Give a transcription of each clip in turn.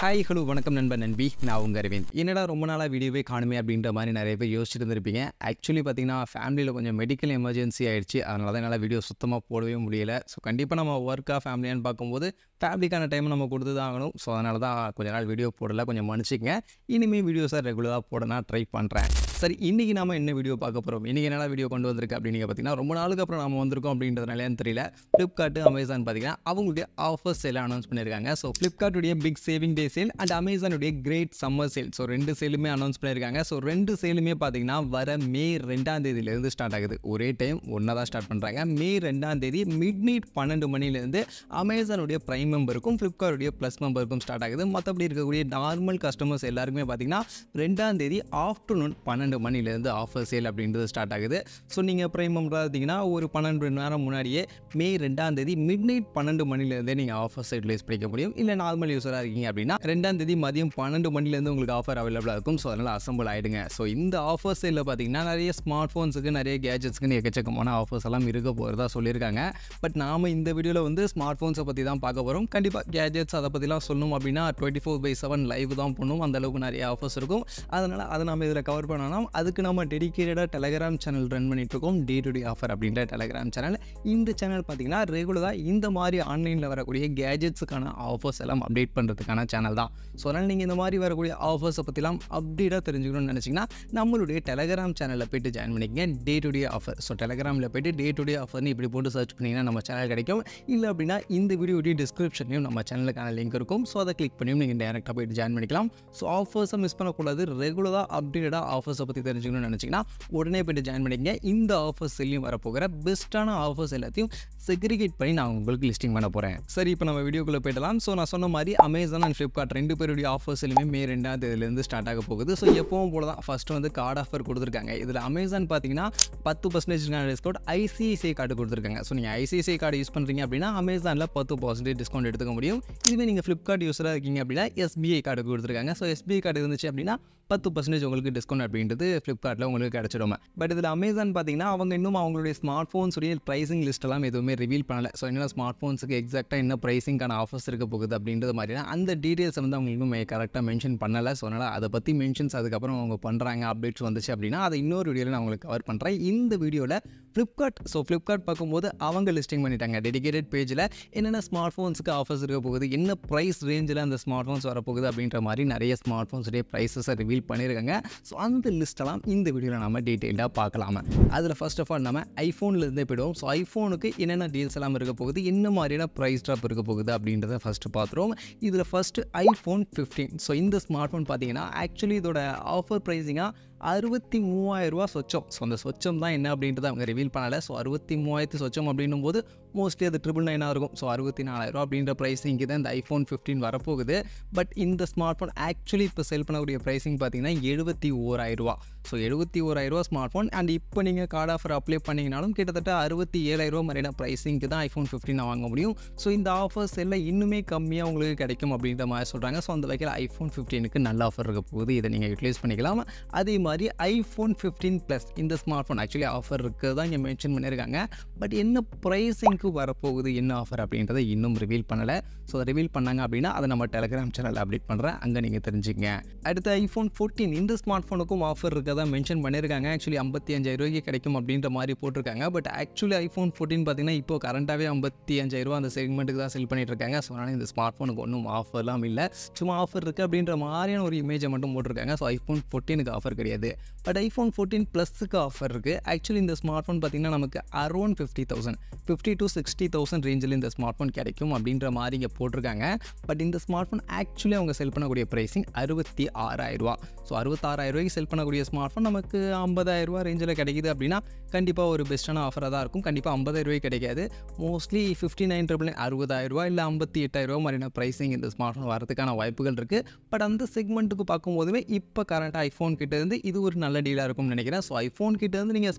Hi hello வணக்கம் நண்பன் நண்பி, நான் உங்கள் அரவிந்த். என்னடா ரொம்ப நாளாக வீடியோவே காணுமே அப்படின்ற மாதிரி நிறைய பேர் யோசிச்சுட்டு இருந்திருப்பீங்க. ஆக்சுவலி பார்த்தீங்கன்னா ஃபேமிலியில் கொஞ்சம் மெடிக்கல் எமர்ஜென்சி ஆயிடுச்சு. அதனால தான் என்னால் வீடியோ சுத்தமாக போடவே முடியலை. ஸோ கண்டிப்பாக நம்ம ஒர்க்காக ஃபேமிலியான்னு பார்க்கும்போது ஃபேமிலிக்கான டைம் நம்ம கொடுத்து தான் ஆகணும். ஸோ அதனால தான் கொஞ்ச நாள் வீடியோ போடலை, கொஞ்சம் மன்னிச்சிக்கங்க. இனிமேல் வீடியோஸாக ரெகுலராக போட நான் ட்ரை பண்ணுறேன். சரி, இன்றைக்கி நம்ம என்ன வீடியோ பார்க்க போகிறோம், இன்றைக்கி என்னடா வீடியோ கொண்டு வந்திருக்கு அப்படின்னு பார்த்தீங்கன்னா, ரொம்ப நாளுக்கு அப்புறம் நம்ம வந்திருக்கோம் அப்படின்றதுனாலேன்னு தெரியல. ஃப்ளிப்கார்ட்டு அமேசான் பார்த்தீங்கன்னா அவங்களுடைய ஆஃபர்ஸ் எல்லாம் அனௌன்ஸ் பண்ணியிருக்காங்க. ஸோ ஃப்ளிப்கார்ட்டுடைய big saving day sale and அமேசானுடைய கிரேட் சம்மர் சேல், ஸோ ரெண்டு சேலுமே அனௌன்ஸ் பண்ணியிருக்காங்க. ஸோ ரெண்டு சேலுமே பார்த்தீங்கன்னா வர மே 2ஆம் தேதியிலேருந்து ஸ்டார்ட் ஆகுது. ஒரே டைம் ஒன்றா தான் ஸ்டார்ட் பண்ணுறாங்க. மே 2ஆம் தேதி மிட் நைட் 12 மணிலேருந்து அமேசானுடைய ப்ரைம் மெம்பருக்கும் ஃப்ளிப்கார்ட்டுடைய ப்ளஸ் மெம்பருக்கும் ஸ்டார்ட் ஆகுது. மற்றபடி இருக்கக்கூடிய நார்மல் கஸ்டமர்ஸ் எல்லாருக்குமே பார்த்தீங்கன்னா 2ஆம் தேதி ஆஃப்டர்நூன் 12 மணிலேருந்து ஆஃபர் சேல் அப்படின்றது ஸ்டார்ட் ஆகுது. ஸோ நீங்கள் ப்ரைம் மெம்பராக இருந்தீங்கன்னா ஒரு 12 மணி நேரம் முன்னாடியே மே 2ஆம் தேதி மிட் நைட் 12 மணிலேருந்தே நீங்கள் ஆஃபர்ஸ் யூட்டிலைஸ் பண்ணிக்க முடியும். இல்லை நார்மல் யூஸராக இருக்கீங்க அப்படின்னா 2ஆம் தேதி மதியம் 12 மணிலேருந்து உங்களுக்கு ஆஃபர் அவைலபிளாக இருக்கும். ஸோ அதனால் அசம்பிள் ஆகிடுங்க. ஸோ இந்த ஆஃபர் சேலில் பார்த்தீங்கன்னா நிறைய ஸ்மார்ட் ஃபோன்ஸுக்கு நிறைய கேஜெட்ஸ்க்குன்னு எக்கச்சக்கமான ஆஃபர்ஸ் எல்லாம் இருக்க போகிறதா சொல்லியிருக்காங்க. பட் நாம் இந்த வீடியோவில் வந்து ஸ்மார்ட் ஃபோன்ஸை பற்றி தான் பார்க்க போகிறோம். கண்டிப்பாக கேஜெட்ஸ் அதை பற்றிலாம் சொல்லணும் அப்படின்னா 24/7 லைவ் தான் பண்ணும். அந்தளவுக்கு நிறைய ஆஃபர்ஸ் இருக்கும். அதனால் அதை நம்ம இதில் கவர் பண்ணலாம். அதுக்கு நம்ம டெடிக்கேட்டடாக டெலகிராம் சேனல் ரன் பண்ணிகிட்ருக்கோம், டே டு டே ஆஃபர் அப்படின்ற டெலகிராம் சேனல். இந்த சேனல் பார்த்தீங்கன்னா ரெகுலராக இந்த மாதிரி ஆன்லைனில் வரக்கூடிய கேஜெட்ஸுக்கான ஆஃபர்ஸ் எல்லாம் அப்டேட் பண்ணுறதுக்கான சேனல் தான். ஸோ அதனால் நீங்கள் இந்த மாதிரி வரக்கூடிய ஆஃபர்ஸை பற்றிலாம் அப்டேட்டாக தெரிஞ்சுக்கணும்னு நினச்சிங்கன்னா நம்மளுடைய டெலகிராம் சேனலில் போய்ட்டு ஜாயின் பண்ணிக்கங்க, day to day offer. So டெலகிராமில் போய்ட்டு டே டு டே ஆஃபர்னு இப்படி போட்டு சர்ச் பண்ணிங்கன்னா நம்ம சேனல் கிடைக்கும். இல்லை அப்படின்னா இந்த வீடியோடைய டிஸ்கிரிப்ஷன்லையும் நம்ம சேனலுக்கான லிங்க் இருக்கும். ஸோ அதை கிளிக் பண்ணியும் நீங்கள் டேரெக்டாக போய்ட்டு ஜாயின் பண்ணிக்கலாம். ஸோ ஆஃபர்ஸை மிஸ் பண்ணக்கூடாது. ரெகுலராக அப்டேட்டடாக ஆஃபர்ஸை பற்றி தெரிஞ்சுக்கணும்னு நினச்சிங்கன்னா உடனே போய்ட்டு ஜாயின் பண்ணிக்கங்க. இந்த ஆஃபர்ஸ் எல்லாம் வரப்போகிற பெஸ்ட்டான ஆஃபர்ஸ் எல்லாத்தையும் செக்ரிகேட் பண்ணி நான் உங்களுக்கு லிஸ்டிங் பண்ண போகிறேன். சரி, இப்போ நம்ம வீடியோக்குள்ளே போய்டலாம். ஸோ நான் சொன்ன மாதிரி அமேசான் அண்ட் ஃப்ளிப்கார்ட் ரெண்டு பேருடைய ஆஃபர்ஸ் எல்லாமே மே 2ஆம் தேதியிலேருந்து ஸ்டார்ட் ஆக போகுது. ஸோ எப்பவும் போல தான் ஃபஸ்ட்டு வந்து கார்டு ஆஃபர் கொடுத்துருக்காங்க. இதில் அமேசான் பார்த்தீங்கன்னா 10% டிஸ்கவுண்ட் ஐசிஐசிஐ கார்டு கொடுத்துருக்காங்க. ஸோ நீங்கள் ஐசிஐசிஐ கார்டு யூஸ் பண்ணுறீங்க அப்படின்னா அமேசானில் 10% டிஸ்கவுண்ட் எடுத்துக்க முடியும். இதுவே நீங்கள் ஃப்ளிப்கார்ட் யூஸராக இருக்கீங்க அப்படின்னா எஸ்பிஐ கார்டு கொடுத்துருக்காங்க. ஸோ எஸ்பிஐ கார்டு இருந்துச்சு அப்படின்னா 10% உங்களுக்கு டிஸ்கவுண்ட் அப்படின்றது ஃப்ளிப்கார்ட்டில் உங்களுக்கு கிடச்சிடும். பட் இதில் அமேசான் பார்த்தீங்கன்னா அவங்க இன்னும் அவங்களுடைய ஸ்மார்ட் ஃபோன்ஸுடைய ப்ரைஸிங் லிஸ்ட்டெல்லாம் எதுவுமே ரிவீல் பண்ணலை. ஸோ என்ன ஸ்மார்ட் ஃபோன்ஸுக்கு எக்ஸாக்டாக என்ன ப்ரைஸிங்கான ஆஃபர்ஸ் இருக்க போகுது அப்படின்றது மாதிரினா அந்த டீட்டெயில்ஸ் வந்து அவங்க இன்னும் கரெக்டாக மென்ஷன் பண்ணலை. ஸோ அதனால் அதை பற்றி மென்ஷன்ஸ் அதுக்கப்புறம் அவங்க பண்ணுறாங்க, அப்டேட்ஸ் வந்துச்சு அப்படின்னா அதை இன்னொரு வீடியோவில் நான் உங்களுக்கு கவர் பண்ணுறேன். இந்த வீடியோவில் ஃப்ளிப்கார்ட் பார்க்கும்போது அவங்க லிஸ்டிங் பண்ணிட்டாங்க டெடிகேட்டட் பேஜில் என்னென்ன ஸ்மார்ட் ஃபோன்ஸுக்கு ஆஃபர்ஸ் இருக்க போகுது, என்ன ப்ரைஸ் ரேஞ்சில் அந்த ஸ்மார்ட் ஃபோன்ஸ் வரப்போகுது அப்படின்ற மாதிரி நிறைய ஸ்மார்ட் ஃபோன்ஸுடைய ப்ரைஸஸை ரிவீல் பண்ணியிருக்காங்க. ஸோ அந்த லிஸ்ட்டெல்லாம் இந்த வீடியோவில் நம்ம டீட்டெயிலாக பார்க்கலாம். அதில் ஃபர்ஸ்ட் ஆஃப் ஆல் நம்ம ஐஃபோன்லேருந்தே போய்டுவோம். ஸோ ஐஃபோனுக்கு என்னென்ன டீல்ஸ் எல்லாம் இருக்க போகுது, என்ன மாதிரியான ப்ரைஸ் ட்ராப் இருக்க போகுது அப்படின்றத ஃபஸ்ட்டு பார்த்துருவோம். இதில் ஃபஸ்ட்டு ஐஃபோன் 15. ஸோ இந்த ஸ்மார்ட் ஃபோன் பார்த்தீங்கன்னா ஆக்சுவலி இதோட ஆஃபர் ப்ரைஸிங்காக 63,000 சொச்சம். ஸோ அந்த சொச்சம் தான் என்ன அப்படின்றத அவங்க ரிவீல் பண்ணலை. ஸோ 63,000 சொச்சம் அப்படின்னும் போது மோஸ்ட்லி அது 999 இருக்கும். ஸோ 64,000 அப்படின்ற ப்ரைஸிங்கு தான் இந்த ஐஃபோன் 15 வரப்போகுது. பட் இந்த ஸ்மார்ட் ஃபோன் ஆக்சுவலி இப்போ செல் பண்ணக்கூடிய ப்ரைஸிங் பார்த்தீங்கன்னா 71,000. So 71,000 smart phone. அண்ட் இப்போ நீங்கள் கார்டு ஆஃபர் அப்ளை பண்ணிங்கனாலும் கிட்டத்தட்ட 67,000 மாதிரியான ப்ரைஸிங்க்கு தான் ஐஃபோன் 15 வாங்க முடியும். ஸோ இந்த ஆஃபர்ஸ் எல்லாம் இன்னுமே கம்மியாக உங்களுக்கு கிடைக்கும் அப்படின்ற மாதிரி சொல்கிறாங்க. ஸோ அந்த வகையில் ஐஃபோன் 15க்கு நல்ல ஆஃபர் இருக்க போகுது. இதை நீங்கள் யூட்டிலைஸ் பண்ணிக்கலாம். அதே மாதிரி ஐஃபோன் 15 ப்ளஸ் இந்த ஸ்மார்ட் ஃபோன் ஆக்சுவலி ஆஃபர் இருக்குது தான் இங்கே மென்ஷன் பண்ணியிருக்காங்க. பட் என்ன ப்ரைஸிங்க்கு வரப்போகுது, என்ன ஆஃபர் அப்படின்றத இன்னும் ரிவீல் பண்ணலை. ஸோ அதை ரிவீல் பண்ணாங்க அப்படின்னா அதை நம்ம டெலகிராம் சேனலில் அப்டேட் பண்ணுறேன், அங்கே நீங்கள் தெரிஞ்சுக்கங்க. அடுத்து ஐஃபோன் 14 இந்த ஸ்மார்ட் ஃபோனுக்கும் ஆஃபர் இருக்கதான் மென்ஷன் பண்ணியிருக்காங்க. ஆக்சுவலி 55,000 கிடைக்கும் அப்படின்ற மாதிரி போட்டிருக்காங்க. பட் ஆக்சுவலி ஐஃபோன் 14 பார்த்தீங்கன்னா இப்போ கரண்ட்டாகவே 55,000 அந்த செக்மெண்ட்டுக்கு தான் செல் பண்ணிட்டு இருக்காங்க. ஸோ அதனால் இந்த ஸ்மார்ட் ஃபோனுக்கு ஒன்றும் ஆஃபர்லாம் இல்லை, சும்மா ஆஃபர் இருக்குது அப்படின்ற மாதிரியான ஒரு இமேஜை மட்டும் போட்டிருக்காங்க. ஸோ ஐஃபோன் 14க்கு ஆஃபர் கிடையாது. பட் ஐஃபோன் 14 ப்ளஸுக்கு ஆஃபர் இருக்குது. ஆக்சுவலி இந்த ஸ்மார்ட் ஃபோன் பார்த்திங்கன்னா நமக்கு அரௌண்ட் 50,000 to 60,000 ரேஞ்சில் இந்த ஸ்மார்ட் ஃபோன் கிடைக்கும் அப்படின்ற மாதிரி இங்கே போட்டிருக்காங்க. பட் இந்த ஸ்மார்ட் ஃபோன் ஆக்சுவலி அவங்க செல் பண்ணக்கூடிய ப்ரைஸிங் 66,000. ஸோ 66,000 செல் பண்ணக்கூடிய ஸ்மார்ட் ஃபோன் நமக்கு 50,000 ரேஞ்சில் கிடைக்குது அப்படின்னா கண்டிப்பாக ஒரு பெஸ்ட்டான ஆஃபராக தான் இருக்கும். கண்டிப்பாக 50,000 கிடைக்காது. மோஸ்ட்லி 59,999 60,000 இல்லை 58,000 மாதிரியான ப்ரைஸிங் இந்த ஸ்மார்ட் ஃபோன் வரதுக்கான வாய்ப்புகள் இருக்குது. பட் அந்த செக்மெண்ட்டுக்கு பார்க்கும்போதுமே இப்போ கரண்ட் ஐஃபோன் கிட்டேருந்து இது ஒரு நல்ல டீலாக இருக்கும்னு நினைக்கிறேன். ஸோ ஐஃபோன் கிட்டேருந்து நீங்கள்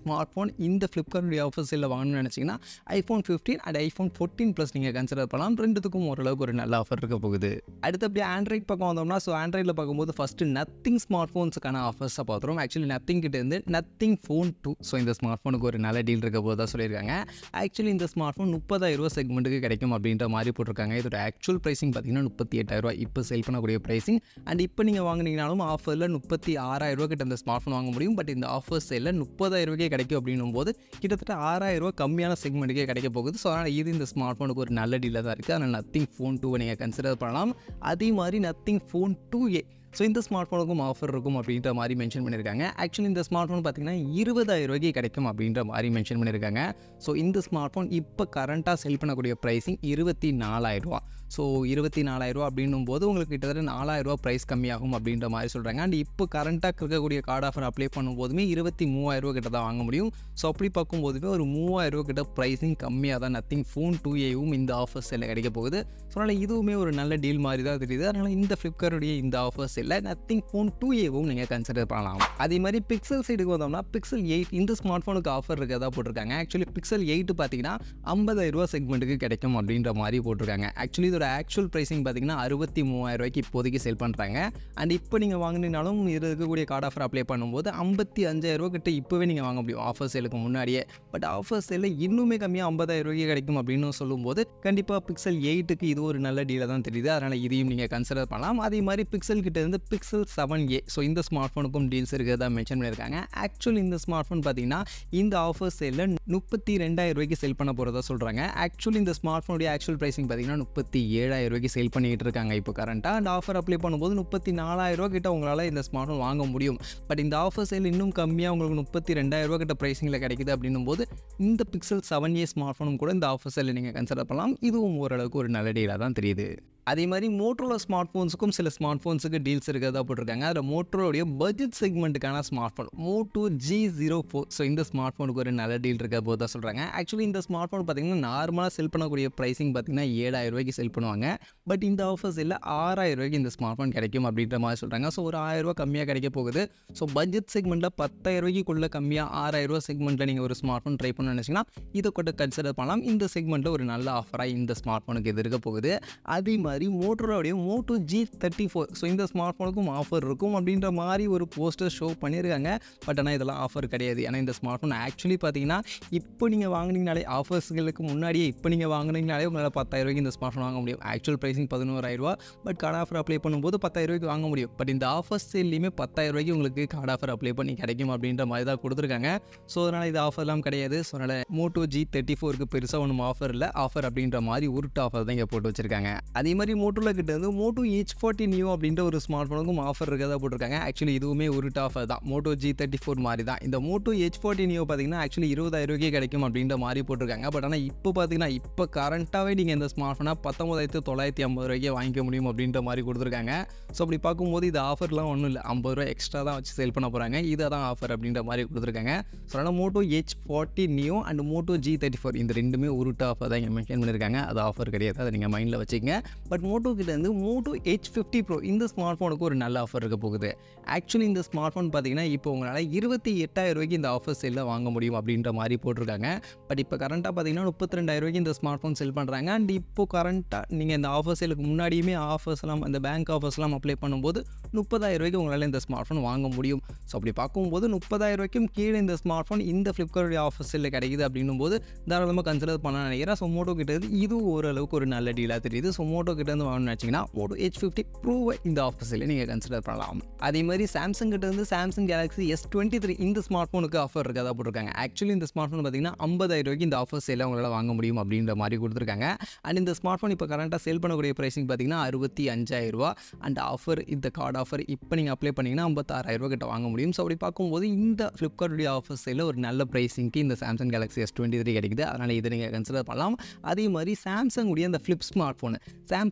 ஸ்மார்ட் ஃபோன் இந்த ஃப்ளிப்கார்ட்டுடைய ஆஃபர் சேலில் வாங்கணும்னு நினச்சிங்கன்னா iPhone 15 அண்ட் iPhone 14 ப்ளஸ் நீங்கள் கன்சிடர் பண்ணலாம். ரெண்டுத்துக்கும் ஓரளவுக்கு ஒரு நல்ல ஆஃபர் இருக்க போகுது. அடுத்து அப்படியே ஆண்ட்ராய்ட் பக்கம் வந்தோம்னா, ஸோ ஆண்ட்ராய்டில் பார்க்கும்போது ஃபஸ்ட்டு நத்திங் ஸ்மார்ட் ஃபோன்ஸுக்கான ஆஃபர்ஸை பார்த்துரும். ஆக்சுவலி நத்திங் கிட்ட இருந்து நத்திங் ஃபோன் 2, ஸோ இந்த ஸ்மார்ட் ஃபோனுக்கு ஒரு நல்ல டீல் இருக்க போது தான் சொல்லியிருக்காங்க. ஆக்சுவலி இந்த ஸ்மார்ட் ஃபோன் 30,000 செக்மெண்ட்டுக்கு கிடைக்கும் அப்படின்ற மாதிரி போட்டிருக்காங்க. இதோட ஆக்சுவல் ப்ரைஸிங் பார்த்தீங்கன்னா 38,000 இப்போ சேல் பண்ணக்கூடிய ப்ரைஸிங். அண்ட் இப்போ நீங்கள் வாங்கினீங்கனாலும் ஆஃபரில் 36,000 கிட்ட இந்த ஸ்மார்ட் ஃபோன் வாங்க முடியும். பட் இந்த ஆஃபர் சேலில் 30,000 கிடைக்கும் அப்படின்னும் போது கிட்டத்தட்ட 6,000 கம்மியான செக்மெண்ட்டுக்கே கிடைக்க போகுது. ஸோ அதனால் இது இந்த ஸ்மார்ட் ஃபோனுக்கு ஒரு நல்ல டீலாக தான் இருக்குது. அதனால் நத்திங் ஃபோன் 2 நீங்கள் கன்சிடர் பண்ணலாம். அதே மாதிரி நத்திங் ஃபோன் 2A, ஸோ இந்த ஸ்மார்ட் ஃபோனுக்கும் ஆஃபர் இருக்கும் அப்படின்ற மாதிரி மென்ஷன் பண்ணியிருக்காங்க. ஆக்சுவலி இந்த ஸ்மார்ட் ஃபோன் பார்த்தீங்கன்னா 20,000 கிடைக்கும் அப்படின்ற மாதிரி மென்ஷன் பண்ணியிருக்காங்க. ஸோ இந்த ஸ்மார்ட் ஃபோன் இப்போ கரண்ட்டாக செல் பண்ணக்கூடிய ப்ரைஸிங் 24,000. ஸோ 24,000 அப்படின்னும் போது உங்களுக்கு கிட்டத்தட்ட 4,000 ப்ரைஸ் கம்மியாகும் அப்படின்ற மாதிரி சொல்கிறாங்க. அண்ட் இப்போ கரண்ட்டாக இருக்கக்கூடிய கார்டு ஆஃபர் அப்ளை பண்ணும்போதுமே 23,000 கிட்ட தான் வாங்க முடியும். ஸோ அப்படி பார்க்கும்போதுமே ஒரு 3,000 கிட்ட ப்ரைஸிங் கம்மியாக தான் நத்திங் ஃபோன் 2Aவும் இந்த ஆஃபர் சேலில் கிடைக்க போகுது. ஸோ அதனால் இதுவுமே ஒரு நல்ல டீல் மாதிரி தான் தெரியுது. அதனால் இந்த ஃப்ளிப்கார்ட்டுடைய இந்த ஆஃபர் சேலில் நத்திங் ஃபோன் 2Aவும் நீங்கள் கன்சிடர் பண்ணலாம். அதே மாதிரி பிக்சல் சைடுக்கு வந்தோம்னா Pixel 8 இந்த ஸ்மார்ட் ஃபோனுக்கு ஆஃபர் இருக்கிறதா போட்டிருக்காங்க. ஆக்சுவலி Pixel 8 பார்த்தீங்கன்னா 50,000 செக்மெண்ட்டுக்கு கிடைக்கும் அப்படின்ற மாதிரி போட்டிருக்காங்க. ஆக்சுவலி இதோட ஆக்சுவல் ப்ரைஸிங் பார்த்தீங்கன்னா 63,000 இப்போதைக்கு சேல் பண்ணுறாங்க. அண்ட் இப்போ நீங்கள் வாங்கினாலும் இது இருக்கக்கூடிய கார்டு ஆஃபர் அப்ளை பண்ணும்போது 55,000 கிட்ட இப்போவே நீங்கள் வாங்க முடியும் ஆஃபர் சேலுக்கு முன்னாடியே. பட் ஆஃபர் சேலில் இன்னுமே கம்மியாக 50,000 கிடைக்கும் அப்படின்னு சொல்லும்போது கண்டிப்பாக Pixel 8க்கு இது ஒரு நல்ல டீலாக தான் தெரியுது. அதனால் இதையும் நீங்கள் கன்சிடர் பண்ணலாம். அதே மாதிரி பிக்சல் கிட்ட இருந்து Pixel 7A, ஸோ இந்த ஸ்மார்ட் ஃபோனுக்கும் டீல்ஸ் இருக்கிறதா மென்ஷன் பண்ணியிருக்காங்க. ஆக்சுவலி இந்த ஸ்மார்ட் ஃபோன் பார்த்தீங்கன்னா இந்த ஆஃபர் சேலில் 32,000 சேல் பண்ண போகிறதா சொல்கிறாங்க. ஆக்சுவலி இந்த ஸ்மார்ட் ஃபோனுடைய ஆக்சுவல் ப்ரைஸிங் பார்த்தீங்கன்னா 37,000 சேல் பண்ணிகிட்டு இருக்காங்க இப்போ கரண்ட்டாக. அந்த ஆஃபர் அப்ளை பண்ணும்போது 34,000 கிட்ட உங்களால் இந்த ஸ்மார்ட் ஃபோன் வாங்க முடியும். பட் இந்த ஆஃபர் சேல் இன்னும் கம்மியாக உங்களுக்கு 32,000 கிட்ட ப்ரைஸிங்கில் கிடைக்குது அப்படின்னும் போது இந்த Pixel 7A ஸ்மார்ட் ஃபோனும் கூட இந்த ஆஃபர் சேலில் நீங்கள் கன்சிடர் பண்ணலாம். இதுவும் ஓரளவுக்கு ஒரு நல்ல டீலாக தான் தெரியுது. அதே மாதிரி மோட்டோரோலா ஸ்மார்ட் ஃபோன்ஸுக்கும் சில ஸ்மார்ட் ஃபோன்ஸுக்கு டீல்ஸ் இருக்கிறதா போட்டிருக்காங்க. அதில் மோட்டோரோடைய பட்ஜெட் செக்மெண்ட்டுக்கான smart phone Moto G04, so இந்த ஸ்மார்ட் ஃபோனுக்கு ஒரு நல்ல டீல் இருக்க போது தான் சொல்கிறாங்க. ஆக்சுவலி இந்த ஸ்மார்ட் ஃபோன் பார்த்தீங்கன்னா நார்மலாக செல் பண்ணக்கூடிய ப்ரைஸிங் பார்த்தீங்கன்னா 7,000 செல் பண்ணுவாங்க. பட் இந்த ஆஃபர்ஸ் இல்லை 6,000 இந்த ஸ்மார்ட் ஃபோன் கிடைக்கும் அப்படின்ற மாதிரி சொல்கிறாங்க. ஸோ ஒரு 1,000 கம்மியாக கிடைக்க போகுது. ஸோ பட்ஜெட் செக்மெண்ட்டில் 10,000 கம்மியாக 6,000 செக்மெண்ட்டில் நீங்கள் ஒரு ஸ்மார்ட் ஃபோன் ட்ரை பண்ண நினச்சிங்கன்னா இதை கூட கன்சிடர் பண்ணலாம். இந்த செக்மெண்ட்டில் ஒரு நல்ல ஆஃபராக இந்த ஸ்மார்ட் ஃபோனுக்கு இது இருக்க போகுது. அதே மாதிரி மோட்டோரோலாவுடைய Moto G34, ஸோ இந்த ஸ்மார்ட் ஃபோனுக்கும் ஆஃபர் இருக்கும் அப்படின்ற மாதிரி ஒரு போஸ்டர் ஷோ பண்ணியிருக்காங்க. பட் ஆனால் இதெல்லாம் ஆஃபர் கிடையாது. ஏன்னா இந்த ஸ்மார்ட் ஃபோன் ஆக்சுவலி பார்த்தீங்கன்னா இப்போ நீங்கள் வாங்கினீங்கனாலே ஆஃபர்ஸ்களுக்கு முன்னாடியே இப்போ நீங்கள் வாங்கினீங்கனாலே உங்களால் 10,000 இந்த ஸ்மார்ட் ஃபோன் வாங்க முடியும். Actual pricing 11,000, but card offer apply பண்ணும்போது 10,000 வாங்க முடியும். பட் இந்த ஆஃபர் சேல்லையுமே 10,000 உங்களுக்கு கார்டு ஆஃபர் அப்ளை பண்ணி கிடைக்கும் அப்படின்ற மாதிரி தான் கொடுத்துருக்காங்க. ஸோ அதனால் இது ஆஃபர்லாம் கிடையாது. ஸோ அதனால் Moto G34க்கு பெருசாக ஒன்றும் ஆஃபர் இல்லை. ஆஃபர் அப்படின்ற மாதிரி உருட்டு ஆஃபர் தான் இங்கே போட்டு வச்சிருக்காங்க. அதே மாதிரி மோட்டோரோலா கிட்ட இருந்து Moto H40 Neo அப்படின்ற ஒரு ஸ்மார்ட் ஃபோனுக்கும் ஆஃபர் இருக்கிறதா போட்டிருக்காங்க. ஆக்சுவலி இதுவுமே உருட்டு ஆஃபர் தான். Moto G34 மாதிரி தான். இந்த Moto H40 Neo பார்த்தீங்கன்னா ஆக்சுவலி 20,000 கிடைக்கும் அப்படின்ற மாதிரி போட்டிருக்காங்க. பட் ஆனால் இப்போ பார்த்தீங்கன்னா இப்போ கரண்ட்டாகவே நீங்கள் இந்த ஸ்மார்ட் ஃபோனை 19,950 வாங்கிக்க முடியும் அப்படின்ற மாதிரி கொடுத்துருக்காங்க. ஸோ அப்படி பார்க்கும்போது இது ஆஃபர்லாம் ஒன்றும் இல்லை, 50 எக்ஸ்ட்ரா தான் வச்சு சேல் பண்ண போகிறாங்க. இதை தான் ஆஃபர் அப்படின்ற மாதிரி கொடுத்துருக்காங்க. ஸோ அதனால் Moto H40 Neo and Moto G34 இந்த ரெண்டுமே உருட்டு ஆஃபர் தான் இங்கே மென்ஷன் பண்ணியிருக்காங்க. அது ஆஃபர் கிடையாது, அதை நீங்கள் மைண்டில் வச்சுக்கங்க. பட் Moto கிட்ட இருந்து Moto H50 Pro இந்த ஸ்மார்ட் ஃபோனுக்கு ஒரு நல்ல ஆஃபர் இருக்க போகுது. ஆக்சுவலி இந்த ஸ்மார்ட் ஃபோன் பார்த்தீங்கன்னா இப்போ உங்களால் 28,000 இந்த ஆஃபர் சேலில் வாங்க முடியும் அப்படின்ற மாதிரி போட்டிருக்காங்க. பட் இப்போ கரண்ட்டாக பார்த்தீங்கன்னா 32,000 இந்த ஸ்மார்ட் ஃபோன் செல் பண்ணுறாங்க. அண்ட் இப்போ கரண்ட்டாக நீங்கள் இந்த ஆஃபர் சேலுக்கு முன்னாடியுமே ஆஃபர்ஸ்லாம் அந்த பேங்க் ஆஃபர்ஸ்லாம் அப்ளை பண்ணும்போது 30,000 உங்களால் இந்த ஸ்மார்ட் ஃபோன் வாங்க முடியும். ஸோ அப்படி பார்க்கும்போது 30,000 கீழே இந்த ஸ்மார்ட் ஃபோன் இந்த ஃப்ளிப்கார்ட்டுடைய ஆஃபர் சேலில் கிடைக்குது அப்படின்னும் போது தாராளமாக கன்சிடர் பண்ண நினைக்கிறேன். ஸோ Moto கிட்ட இருந்து இது ஓரளவுக்கு ஒரு நல்ல டீலாக தெரியுது. ஸோ Moto கிட்ட இருந்து வாங்கணும்னு நினச்சிங்கன்னா Moto H50 Pro இந்த ஆஃபர் சேலில் நீங்கள் கன்சிடர் பண்ணலாம். அதே மாதிரி சாம்சங் கிட்ட இருந்து Samsung Galaxy S23 இந்த ஸ்மார்ட் ஃபோனுக்கு ஆஃபர் இருக்கதா போட்டிருக்காங்க. ஆக்சுவலி இந்த ஸ்மார்ட் ஃபோன் பார்த்தீங்கன்னா 50,000 இந்த ஆஃபர் சேலில் உங்களால் வாங்க முடியும் அப்படின்ற மாதிரி கொடுத்துருக்காங்க. அண்ட் இந்த ஸ்மார்ட் ஃபோன் இப்போ கரண்ட்டாக சேல் பண்ணக்கூடிய ப்ரைஸிங் பார்த்தீங்கன்னா 65,000. அண்ட் ஆஃபர் இந்த கார்டு ஆஃபர் இப்போ நீங்கள் அப்ளை பண்ணிங்கன்னா 56,000 கிட்ட வாங்க முடியும். ஸோ அப்படி பார்க்கும்போது இந்த ஃப்ளிப்கார்ட்டுடைய ஆஃபர் சேலில் ஒரு நல்ல ப்ரைஸிங்க்கு இந்த Samsung Galaxy S23 கிடைக்குது. அதனால் இதை நீங்கள் கன்சிடர் பண்ணலாம். அதே மாதிரி சாம்சங் உடைய அந்த flip smart phone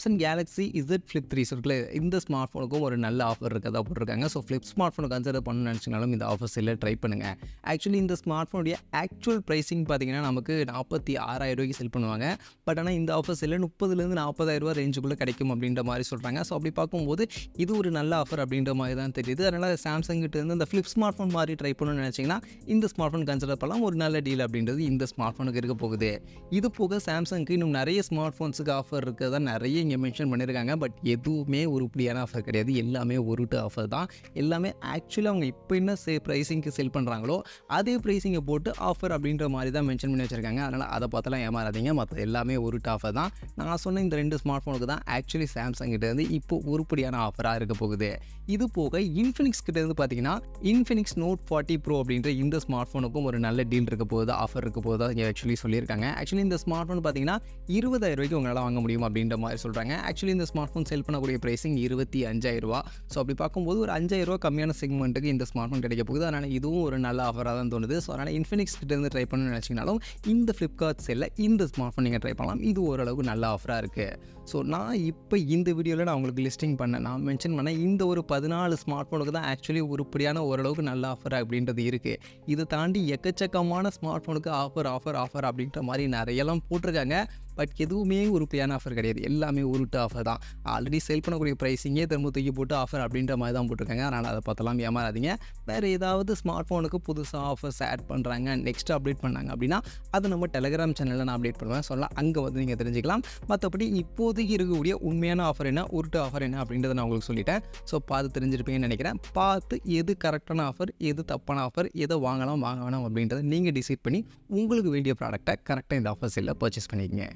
Samsung Galaxy Z flip 3 இருக்குல்ல, இந்த ஸ்மார்ட் ஃபோனுக்கும் ஒரு நல்ல ஆஃபர் இருக்கதா போட்டிருக்காங்க. ஸோ ஃப்ளிப் ஸ்மார்ட் ஃபோனை கன்சிடர் பண்ணணும்னு நினச்சிங்கனாலும் இந்த ஆஃபர் செல்ல ட்ரை பண்ணுங்கள். ஆக்சுவலி இந்த ஸ்மார்ட் ஃபோனுடைய ஆக்சுவல் ப்ரைஸிங் பார்த்தீங்கன்னா நமக்கு 46,000 செல் பண்ணுவாங்க. பட் ஆனால் இந்த ஆஃபர் செல்ல 30,000 40,000 ரேஞ்சுக்குள்ளே கிடைக்கும் அப்படின்ற மாதிரி சொல்கிறாங்க. ஸோ அப்படி பார்க்கும்போது இது ஒரு நல்ல ஆஃபர் அப்படின்ற மாதிரி தான் தெரியுது. அதனால் சாம்சங் கிட்ட இருந்து இந்த ஃப்ளிப் ஸ்மார்ட் ஃபோன் மாதிரி ட்ரை பண்ணணும்னு நினச்சிங்கன்னா இந்த ஸ்மார்ட் ஃபோன் கன்சிடர் பண்ணலாம். ஒரு நல்ல டீல் அப்படின்றது இந்த ஸ்மார்ட் ஃபோனுக்கு இருக்க போகுது. இது போக சாம்சங்க்கு இன்னும் நிறைய ஸ்மார்ட் ஃபோன்ஸுக்கு ஆஃபர் இருக்கிறதா நிறைய இங்கே மென்ஷன் பண்ணியிருக்காங்க. பட் எதுவுமே உருப்படியான ஆஃபர் கிடையாது. எல்லாமே உருட்டு ஆஃபர் தான். எல்லாமே ஆக்சுவலி அவங்க இப்போ என்ன ப்ரைஸிங்க்கு செல் பண்ணுறாங்களோ அதே ப்ரைஸிங்கை போட்டு ஆஃபர் அப்படின்ற மாதிரி தான் மென்ஷன் பண்ணி வச்சுருக்காங்க. அதனால் அதை பார்த்தலாம் ஏமாறாதீங்க. மற்ற எல்லாமே உருட்டு ஆஃபர் தான். நான் சொன்ன இந்த 2 ஸ்மார்ட் ஃபோனுக்கு தான் ஆக்சுவலி சாம்சங் கிட்ட இருந்து இப்போ உருப்படியான ஆஃபராக இருக்க போகுது. இது போக இன்ஃபினிக்ஸ் கிட்ட இருந்து பார்த்தீங்கன்னா இன்ஃபினிக்ஸ் நோட் 40 ப்ரோ அப்படின்ற இந்த ஸ்மார்ட் ஃபோனுக்கும் ஒரு நல்ல டீல் இருக்க போகுது, ஆஃபர் இருக்க போகுது இங்கே ஆக்சுவலி சொல்லியிருக்காங்க. ஆக்சுவலி இந்த ஸ்மார்ட் ஃபோன் பார்த்தீங்கன்னா 20,000 உங்களால் வாங்க முடியும் அப்படின்ற மாதிரி சொல்கிறாங்க. ஆக்சுவலி இந்த ஸ்மார்ட் ஃபோன் செல் பண்ணக்கூடிய ப்ரைஸிங் 25,000. ஸோ அப்படி பார்க்கும்போது ஒரு 5,000 கம்மியான செக்மெண்ட்டுக்கு இந்த ஸ்மார்ட் ஃபோன் கிடைக்க போகுது. அதனால் இதுவும் ஒரு நல்ல ஆஃபராக தான் தோணுது. ஸோ அதனால் இன்ஃபினிக்ஸ் கிட்ட இருந்து ட்ரை பண்ணணும்னு நினச்சிங்கனாலும் இந்த ஃப்ளிப்கார்ட் செல்ல இந்த ஸ்மார்ட் ஃபோன் நீங்கள் ட்ரை பண்ணலாம். இது ஓரளவுக்கு நல்ல ஆஃபராக இருக்குது. ஸோ நான் இப்போ இந்த வீடியோவில் நான் உங்களுக்கு லிஸ்டிங் பண்ணேன், நான் மென்ஷன் பண்ணேன் இந்த ஒரு 14 ஸ்மார்ட் ஃபோனுக்கு தான் ஆக்சுவலி உருப்படியான ஓரளவுக்கு நல்ல ஆஃபர் அப்படின்றது இருக்குது. இதை தாண்டி எக்கச்சக்கமான ஸ்மார்ட் ஃபோனுக்கு ஆஃபர் அப்படின்ற மாதிரி நிறையெல்லாம் போட்டிருக்காங்க. பட் எதுவுமே உருப்படியான ஆஃபர் கிடையாது. எல்லாமே உருட்டு ஆஃபர் தான். ஆல்ரெடி செல் பண்ணக்கூடிய ப்ரைஸிங்கே திரும்ப தூக்கி போட்டு ஆஃபர் அப்படின்ற மாதிரி தான் போட்டிருக்காங்க. அதனால் அதை பார்த்தலாம் ஏமாறாதீங்க. வேறு ஏதாவது ஸ்மார்ட் ஃபோனுக்கு புதுசாக ஆஃபர்ஸ் ஆட் பண்ணுறாங்க, நெக்ஸ்ட் அப்டேட் பண்ணாங்க அப்படின்னா அதை நம்ம டெலிகிராம் சேனலில் நான் அப்டேட் பண்ணுவேன், சொல்லலாம். அங்கே வந்து நீங்கள் தெரிஞ்சுக்கலாம். மற்றபடி இப்போதைக்கு இருக்கக்கூடிய உண்மையான ஆஃபர் என்ன, உருட்டு ஆஃபர் என்ன அப்படின்றத நான் உங்களுக்கு சொல்லிட்டேன். ஸோ பார்த்து தெரிஞ்சிருப்பீங்கன்னு நினைக்கிறேன். பார்த்து எது கரெக்டான ஆஃபர், எது தப்பான ஆஃபர், எதை வாங்கலாம் வாங்க வேணாம் அப்படின்றத நீங்கள் டிசைட் பண்ணி உங்களுக்கு வேண்டிய ப்ராடக்ட்டை கரெக்டாக இந்த ஆஃபர்ஸில் பர்ச்சேஸ் பண்ணிக்கங்க.